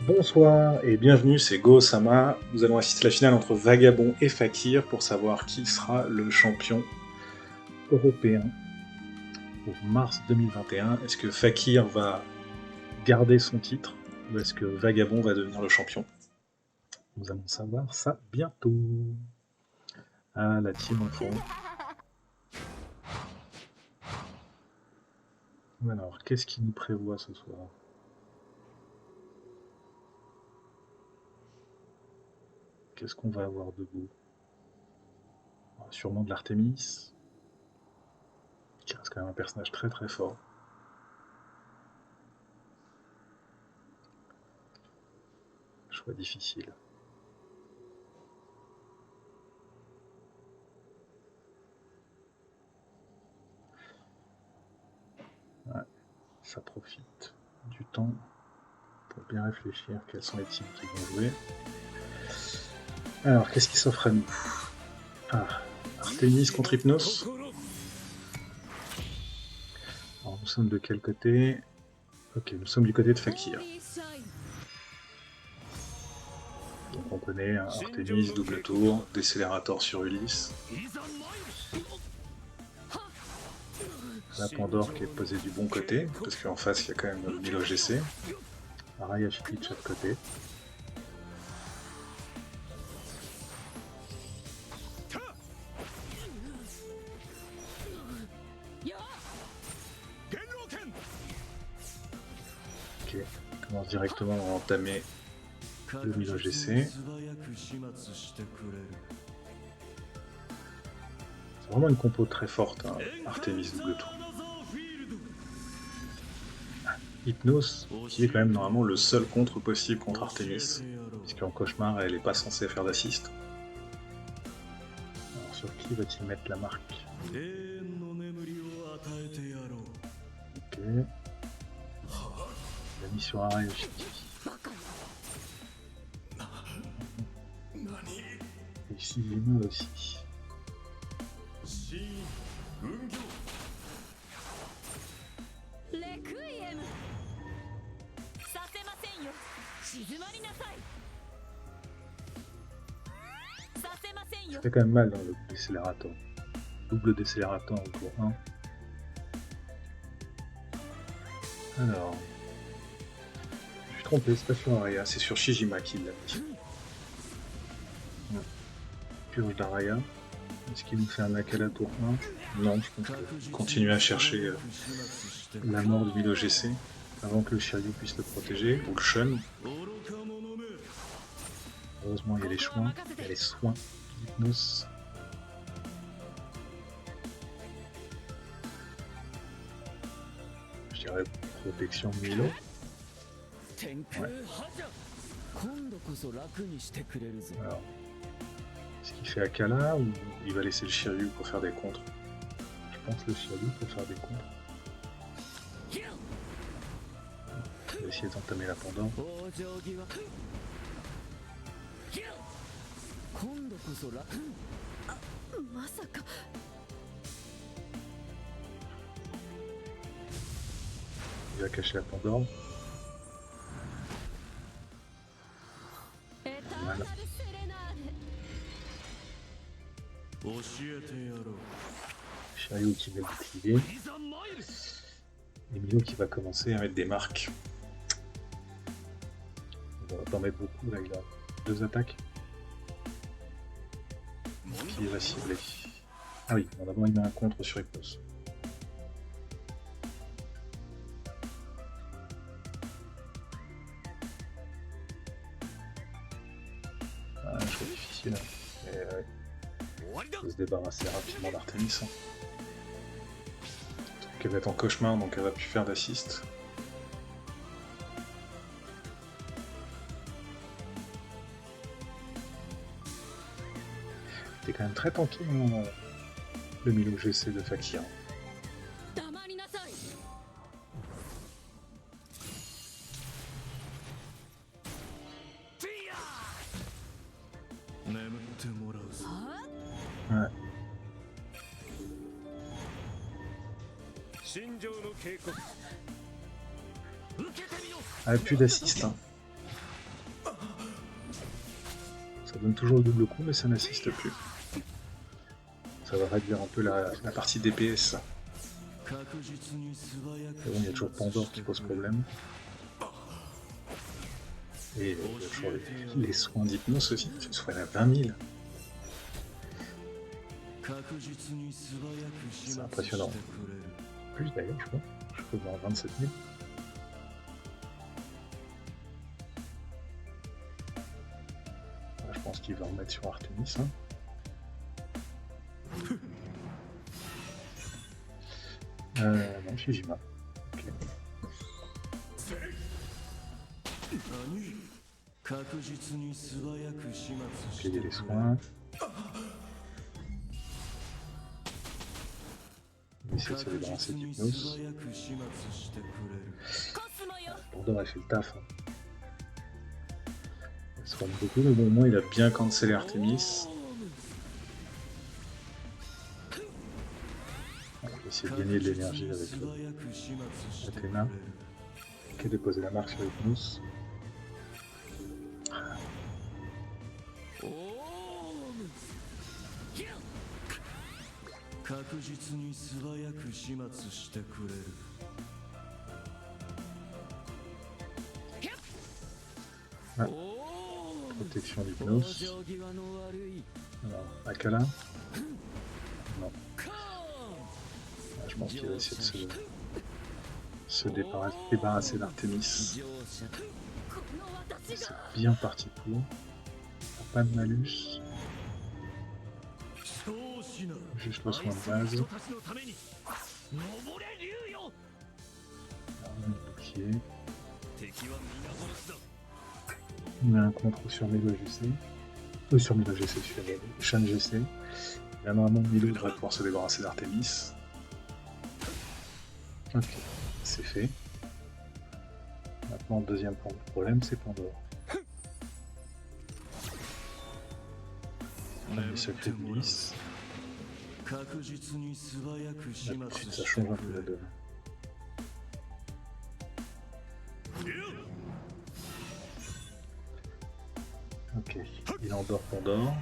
Bonsoir et bienvenue, c'est Go-sama. Nous allons assister à la finale entre Vagabond et Fakir pour savoir qui sera le champion européen pour mars 2021. Est-ce que Fakir va garder son titre ou est-ce que Vagabond va devenir le champion? Nous allons savoir ça bientôt. Ah, la team en fond. Alors, qu'est-ce qui nous prévoit ce soir? Qu'est-ce qu'on va avoir debout? Sûrement de l'Artémis, qui reste quand même un personnage très très fort. Choix difficile. Ouais, ça profite du temps pour bien réfléchir quelles sont les teams qui vont jouer. Alors, qu'est-ce qui s'offre à nous? Ah, Artemis contre Hypnos. Alors, nous sommes de quel côté? Ok, nous sommes du côté de Fakir. Donc on connaît hein, Artemis, double tour, décélérateur sur Ulysse. La Pandore qui est posée du bon côté, parce qu'en face il y a quand même Milo GC. Araya Shiki de chaque côté. Ok, on commence directement à entamer le Milo GC. C'est vraiment une compo très forte, hein, Artemis double tour. Hypnos, qui est quand même normalement le seul contre possible contre Artemis, puisqu'en cauchemar elle n'est pas censée faire d'assist. Alors sur qui va-t-il mettre la marque? Ok. Il a mis sur Araya Shiki. Et Shijima aussi. Ça fait quand même mal dans le décélérateur. Double décélérateur en tour 1. Alors. Je suis trompé, c'est pas sur Araya, c'est sur Shijima qui l'a mis. Purge d'Araya. Est-ce qu'il nous fait un Akala tour 1? Non, je pense que continuer à chercher la mort de Milo GC avant que le Shiryu puisse le protéger, ou le Shun. Heureusement, il y a les soins, d'Hypnos. Je dirais protection de Milo. Ouais. Alors, est-ce qu'il fait Akala ou il va laisser le Shiryu pour faire des contres? Je pense le Shiryu pour faire des contres. Il va essayer d'entamer la Pandore. Il va cacher la Pandore. Voilà. Shiryu qui va bouclier. Et Milo qui va commencer à mettre des marques. On va pas mettre beaucoup, là il a 2 attaques. Qui il va cibler. Ah oui, on d'abord il met un contre sur Hypnos. Ah, choix difficile. Mais il faut se débarrasser rapidement d'Artemis. Hein. Elle va être en cauchemar, donc elle va plus faire d'assist. C'est quand même très tanké hein, le Milo GC de Fakir. Ouais. Ah, plus d'assist. Hein. donne toujours le double coup, mais ça n'assiste plus. Ça va réduire un peu la partie DPS. Et bon, il y a toujours Pandore qui pose problème. Et il y a toujours les soins d'hypnose aussi. Tu soignes à 20 000. C'est impressionnant. Plus d'ailleurs, je crois. Je peux voir 27 000. Là, je pense qu'il va en mettre sur Artemis. Hein. Non, Shijima. Ok. Payer les soins. Essayer de se débarrasser d'hypnose. Pandore a fait le taf. Hein. Il se soigne beaucoup, mais bon, au moins il a bien cancellé Artemis. On va essayer de gagner de l'énergie avec Athéna, qui a déposé la marque sur l'hypnose. Ah. Protection d'hypnose. Alors, Akala. Non. Ah, je pense qu'il va essayer de se débarrasser d'Artemis. C'est bien parti pour. Pas de malus. Juste le soin de base. Bouclier. On a un contre sur Milo GC. Sur Milo GC, sur Shan GC. Là, normalement, Milo devrait pouvoir se débarrasser d'Artemis. Ok, c'est fait. Maintenant, le deuxième problème, c'est Pandore. On a mis secret de Lys. Là, tout de suite, ça change un peu la donne. Ok, il endort Pandore.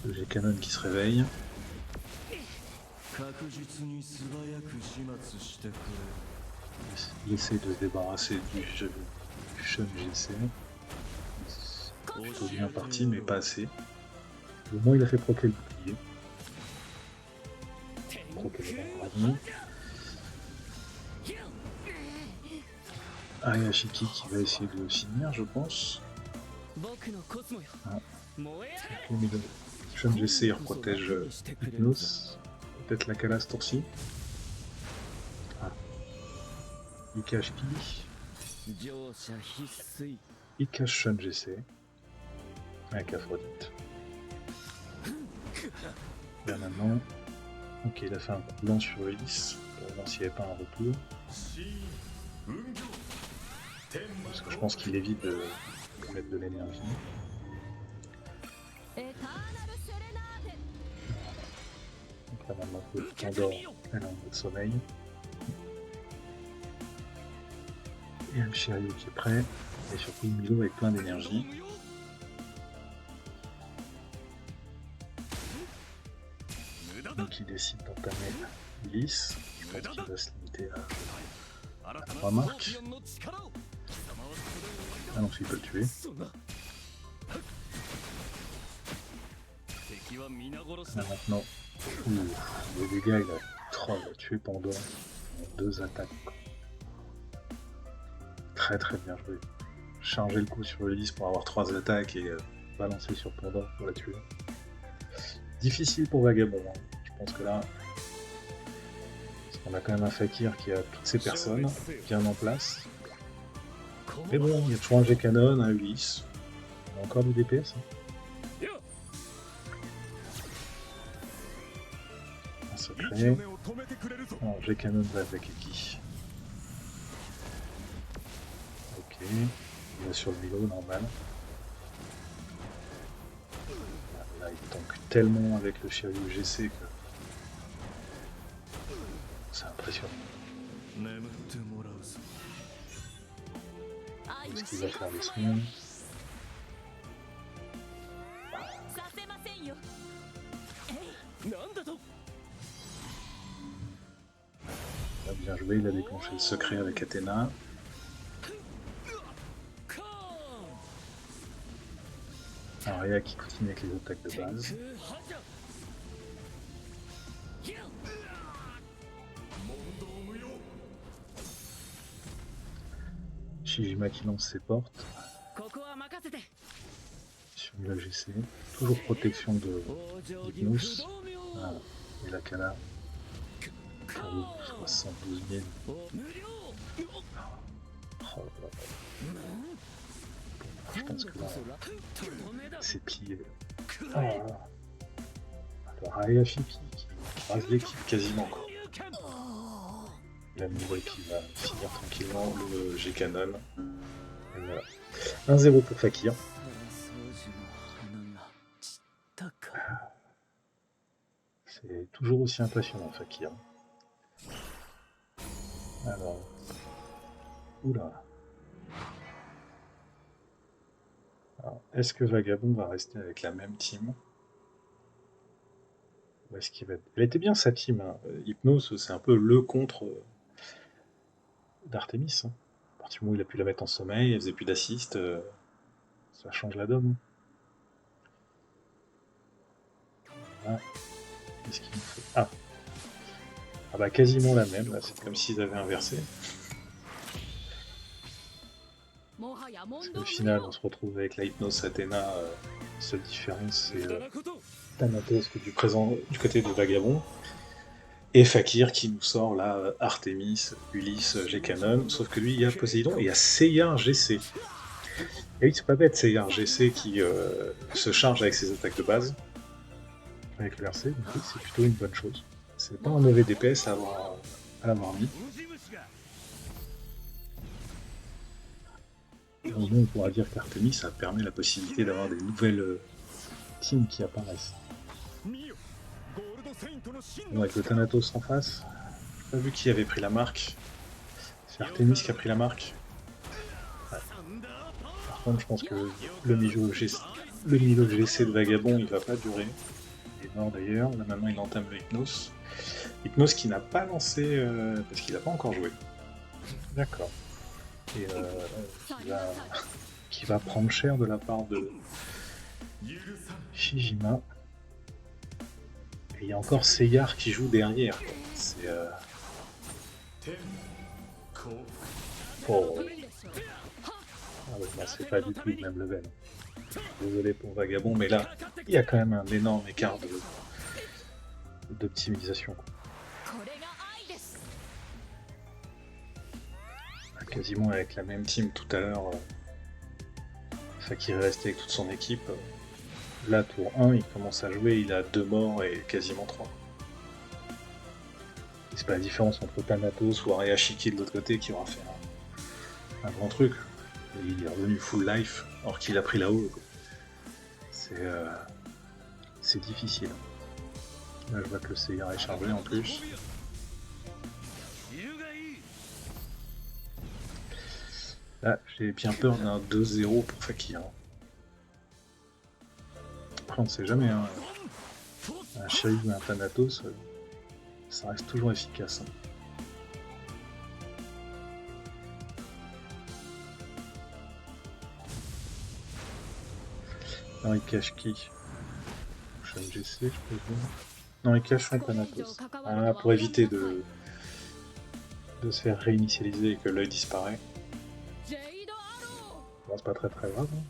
J'ai Canon qui se réveille. Il essaie de se débarrasser du Shun GC. C'est plutôt bien parti, mais pas assez. Au moins, il a fait proquer le bouclier. Proquer le dragon. Ayashiki qui va essayer de finir, je pense. Ah. Shun GC protège Hypnos. Peut-être la Kala ce tour-ci. Ah. Il cache qui? Il cache Shun GC. Avec Aphrodite. Là maintenant. Ok, il a fait un coup blanc sur Lys pour voir s'il n'y avait pas un retour. Parce que je pense qu'il évite de mettre de l'énergie. Donc là maintenant que Pandore elle est en mode sommeil. Et un Shiryu qui est prêt. Et surtout Milo avec plein d'énergie. Donc il décide d'entamer Lys. Je pense qu'il va se limiter à 3 marques. Ah non, il peut le tuer. Là maintenant, le dégât il a tué Pandore en 2 attaques. Très très bien joué. Charger le coup sur Lys pour avoir 3 attaques et balancer sur Pandore pour la tuer. Difficile pour Vagabond, hein. Je pense que là, on a quand même un Fakir qui a toutes ces personnes bien en place. Mais bon, il y a toujours un G-Canon, un Ulysse. On a encore du DPS. Hein. Un secret. Alors, G-Canon va avec qui? Ok. Il va sur le Milo, normal. Là, il tank tellement avec le Shiryu GC que c'est impressionnant. Est-ce qu'il va faire les soins? il a déclenché le secret avec Athéna. Arya qui continue avec les attaques de base. Shijima qui lance ses portes. Sur le GC. Toujours protection de Hypnos. Ah, et la Kana. Pour 72 000. Oh là là. Je pense que là, c'est plié. Ah, alors Arya qui rase l'équipe quasiment quoi. La Mouret qui va finir tranquillement le G-Canon. Et voilà. 1-0 pour Fakir. C'est toujours aussi impressionnant Fakir. Alors. Oula. Est-ce que Vagabond va rester avec la même team? Ou est-ce qu'il va... Elle était bien sa team. Hein. Hypnos, c'est un peu le contre d'Artemis. Hein. À partir du moment où il a pu la mettre en sommeil, elle faisait plus d'assist, ça change la donne. Ah. Qu'est-ce qu'il me faut? Ah bah quasiment la même, là, c'est comme s'ils avaient inversé. Au final, on se retrouve avec la Hypnos Athéna. Seule différence, c'est Thanatos qui est du côté de Vagabond. Et Fakir qui nous sort là Artemis, Ulysse, G-Canon. Sauf que lui, il y a Poséidon et il y a Seyar GC. Et oui, c'est pas bête, Seyar GC qui se charge avec ses attaques de base. Avec le RC, donc oui, c'est plutôt une bonne chose. C'est pas un mauvais DPS à l'avoir mis. Donc on pourra dire qu'Artemis, ça permet la possibilité d'avoir des nouvelles teams qui apparaissent. Bon, avec le Thanatos en face, j'ai pas vu qui avait pris la marque. C'est Artemis qui a pris la marque. Ouais. Par contre, je pense que le Milo GC de Vagabond, il va pas durer. Il est mort d'ailleurs. Là maintenant, il entame le Hypnos. Hypnos qui n'a pas lancé parce qu'il n'a pas encore joué. D'accord. Et qui va prendre cher de la part de Shijima. Et il y a encore Seyar qui joue derrière. C'est oh. Ah ouais, bah, c'est pas du tout le même level. Désolé pour Vagabond, mais là, il y a quand même un énorme écart d'optimisation. Quasiment avec la même team tout à l'heure. Fakir est resté avec toute son équipe. Là, tour 1, il commence à jouer, il a 2 morts et quasiment 3. C'est pas la différence entre Thanatos ou Arya Shiki de l'autre côté qui aura fait un grand truc. Et il est revenu full life, alors qu'il a pris la haut. C'est difficile. Là, je vois que le CR est chargé en plus. Là, j'ai bien peur d'un 2-0 pour Fakir. Après, on ne sait jamais. Hein. Un Shiryu ou un Thanatos, ça reste toujours efficace. Hein. Non, il cache qui? Prochaine GC, je peux dire. Non, il cache son Thanatos. Voilà, pour éviter de se faire réinitialiser et que l'œil disparaît. Bon, c'est pas très grave. Hein.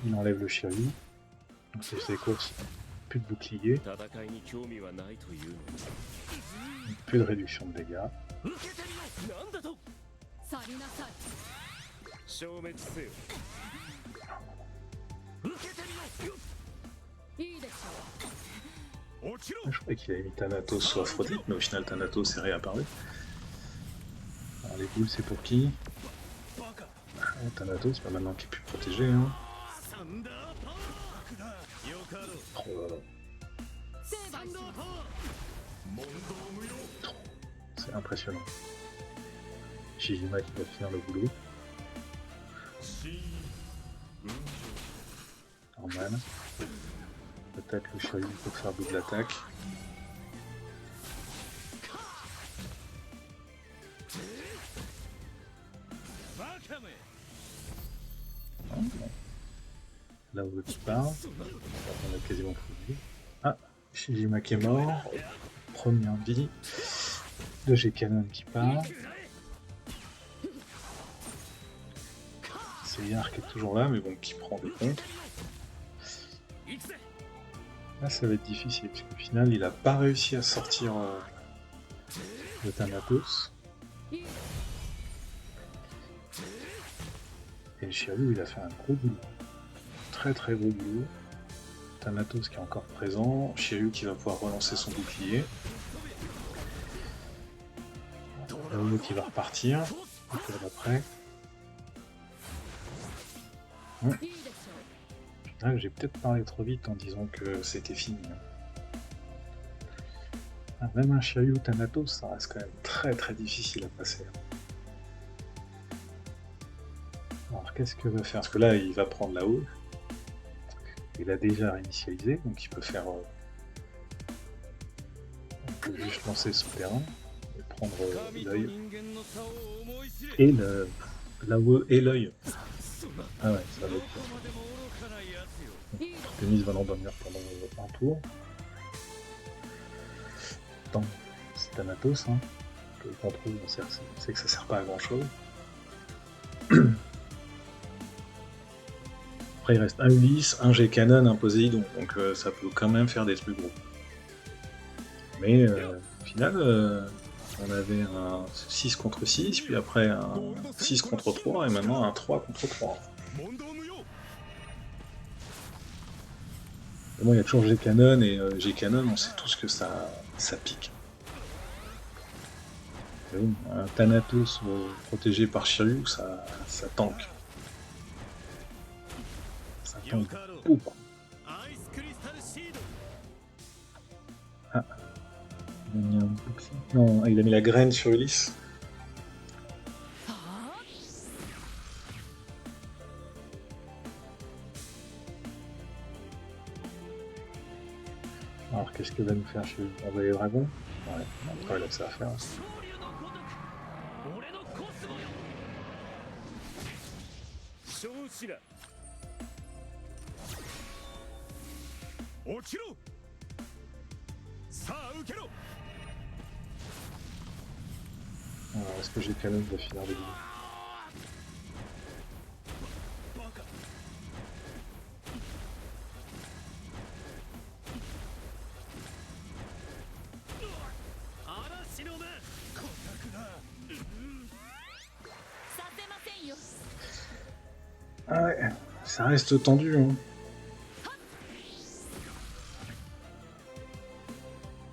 Il enlève le Shiryu. Donc c'est quoi? Plus de bouclier. Plus de réduction de dégâts. Je croyais qu'il avait mis Thanatos ou Aphrodite, mais au final Thanatos est réapparu. Alors les boules c'est pour qui? Thanatos, bah maintenant qu'il est plus protégé. Hein. Oh là là. C'est impressionnant. Shijima qui va finir le boulot. Normal. Peut-être le Shiryu pour faire double attaque. Là où qui part. On a quasiment fouillé. Ah, Shijima qui est mort. Première vie. De G-Canon qui part. Seyar qui est toujours là, mais bon, qui prend des comptes. Là, ça va être difficile, parce qu'au final, il a pas réussi à sortir le Thanatos. Et Shiryu, il a fait un gros boulot. Très très gros boulot. Thanatos qui est encore présent. Shiryu qui va pouvoir relancer son bouclier. Lao qui va repartir. Après. Ah, j'ai peut-être parlé trop vite en disant que c'était fini. Ah, même un Shiryu Thanatos, ça reste quand même très très difficile à passer. Alors qu'est-ce que va faire? Parce que là, il va prendre la haut. Il a déjà réinitialisé, donc il peut faire... on peut juste lancer son terrain, et prendre l'œil. Et l'AOE et l'œil. Ah ouais, ça va être... Artemis va l'endormir pendant un tour. Attends, c'est Thanatos, hein. Que le contrôle, on sait que ça sert pas à grand chose. Après, il reste un Ulysse, un G-Canon, un Poséidon, donc ça peut quand même faire des trucs gros. Mais au final, on avait un 6 contre 6, puis après un 6 contre 3, et maintenant un 3 contre 3. Bon, il y a toujours G-Canon, et G-Canon, on sait tous que ça pique. Un Thanatos protégé par Shiryu, ça tank. Ça tank beaucoup. Ah. Il a mis un bouclier. Non, il a mis la graine sur Ulysse. Alors qu'est-ce que va nous faire chez envoyer les dragons? Ouais, après là ça va faire. Alors est-ce que j'ai canon va finir de vie? Ah ouais, ça reste tendu, hein.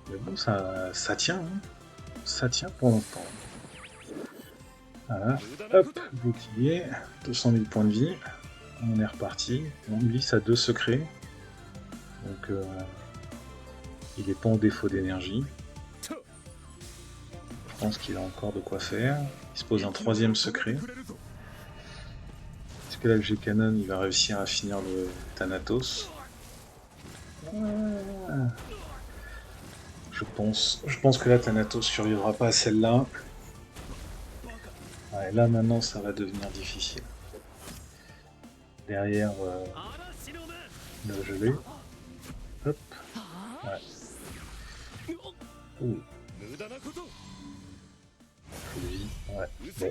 Mais bon, ça tient, hein. Ça tient pour l'instant. Voilà, hop, bouclier, 200 000 points de vie, on est reparti. On Ulysse a 2 secrets, donc il n'est pas en défaut d'énergie. Je pense qu'il a encore de quoi faire. Il se pose un 3e secret. Est-ce que là le G-Canon il va réussir à finir le Thanatos? Je pense que là Thanatos survivra pas à celle-là. Ouais, là maintenant ça va devenir difficile. Derrière le gelé. Hop. Ouais. Ouh. Ouais. Bon.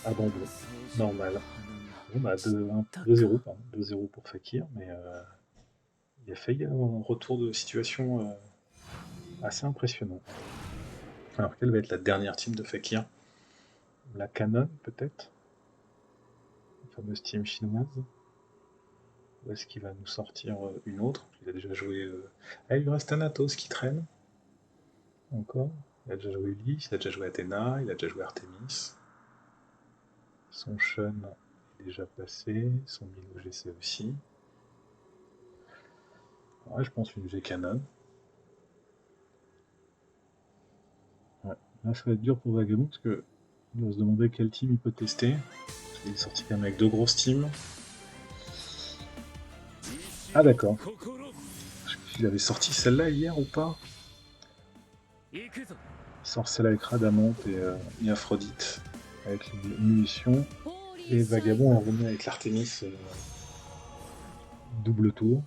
Abandon. Normal. Bon bah 2-0 pardon. 2-0 pour Fakir, mais il a failli avoir un retour de situation assez impressionnant. Alors quelle va être la dernière team de Fakir? La Canon peut-être? La fameuse team chinoise? Ou est-ce qu'il va nous sortir une autre? Il a déjà joué... Ah, il lui reste Thanatos qui traîne. Encore. Il a déjà joué Ulysse, il a déjà joué Athéna, il a déjà joué Artemis. Son Shun est déjà passé, son Milo GC aussi. Ouais, je pense une G-Canon. Ouais. Là, ça va être dur pour Vagabond parce que il va se demander quel team il peut tester. Il est sorti quand même avec 2 grosses teams. Ah d'accord. Il avait sorti celle-là hier ou pas? Il sort celle avec Radamante et Aphrodite avec les munitions. Et Vagabond est revenu avec l'Artémis double tour.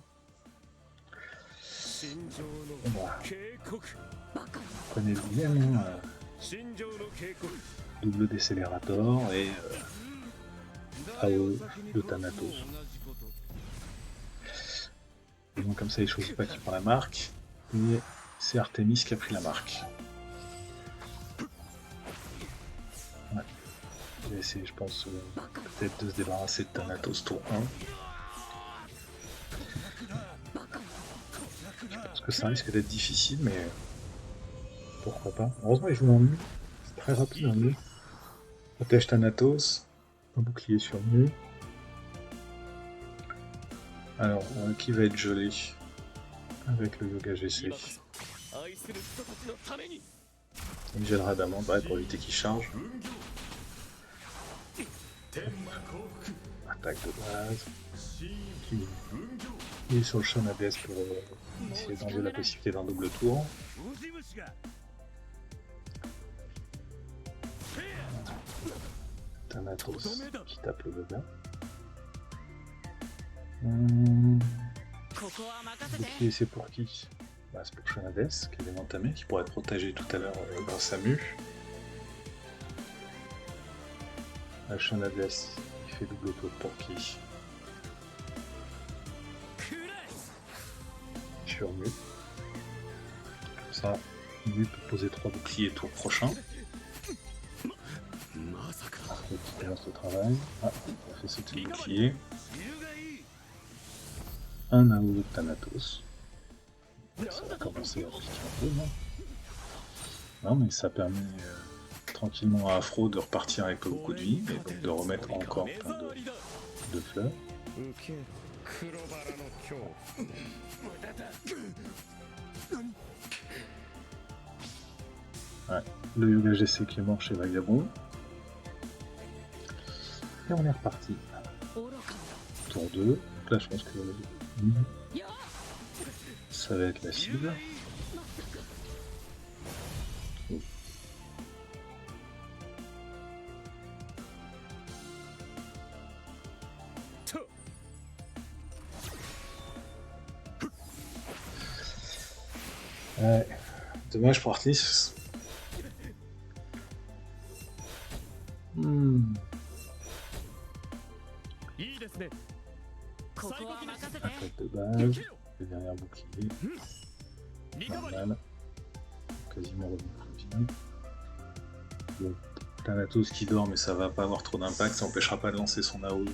Voilà. Prenez bien double décélérateur et AO de Thanatos. Et donc comme ça il choisit pas qui prend la marque. Et c'est Artemis qui a pris la marque. Ouais. Il va essayer, je pense, peut-être de se débarrasser de Thanatos tour 1. Je pense que ça risque d'être difficile, mais pourquoi pas. Heureusement, il joue en mu. C'est très rapide en mu. Protège Thanatos. Un bouclier sur mu. Alors, qui va être gelé avec le Yoga GC? Il gèlera d'amande pour éviter qu'il charge. Attaque de base. Il est sur le Shonades pour essayer d'enlever la possibilité d'un double tour. Thanatos qui tape le Yoga. Bouclier, c'est pour qui? C'est pour Shonades qui vient d'entamer, qui pourrait être protégé tout à l'heure grâce à Mu. Shonades qui fait double tour pour qui? Sur Mu. Comme ça, Mu peut poser 3 boucliers tour prochain. Qui commence le travail. Ah, on a fait sauter le bouclier. Un AO de Thanatos. Ça va commencer à piquer un peu, non? Non, mais ça permet tranquillement à Afro de repartir avec pas beaucoup de vie, et donc de remettre encore plein de fleurs. Ouais, le Yoga GC qui est mort chez Vagabond. Et on est reparti. Tour 2. Donc là, je pense que ça va être la cible. Ouais. Dommage pour Artis. Attaque de base, le dernier bouclier. Normal. Quasiment revenu. Bon, Thanatos qui dort, mais ça va pas avoir trop d'impact, ça empêchera pas de lancer son AO.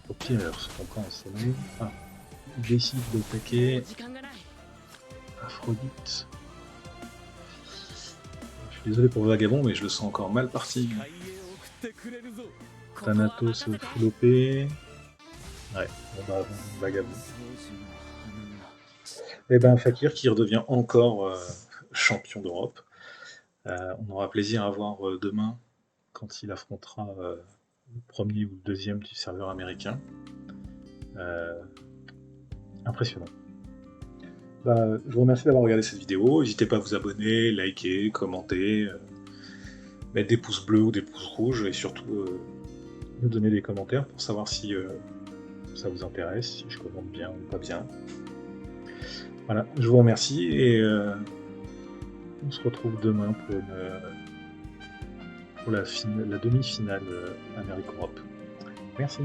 Au pire, alors, encore un soleil. Ah, il décide d'attaquer Aphrodite. Je suis désolé pour Vagabond, mais je le sens encore mal parti. Thanatos full OP. Ouais, Vagabond. Et ben Fakir qui redevient encore champion d'Europe. On aura plaisir à voir demain quand il affrontera le premier ou le deuxième du serveur américain. Impressionnant. Je vous remercie d'avoir regardé cette vidéo. N'hésitez pas à vous abonner, liker, commenter, mettre des pouces bleus ou des pouces rouges et surtout nous donner des commentaires pour savoir si ça vous intéresse, si je commente bien ou pas bien. Voilà, je vous remercie et on se retrouve demain pour la demi-finale Amérique-Europe. Merci.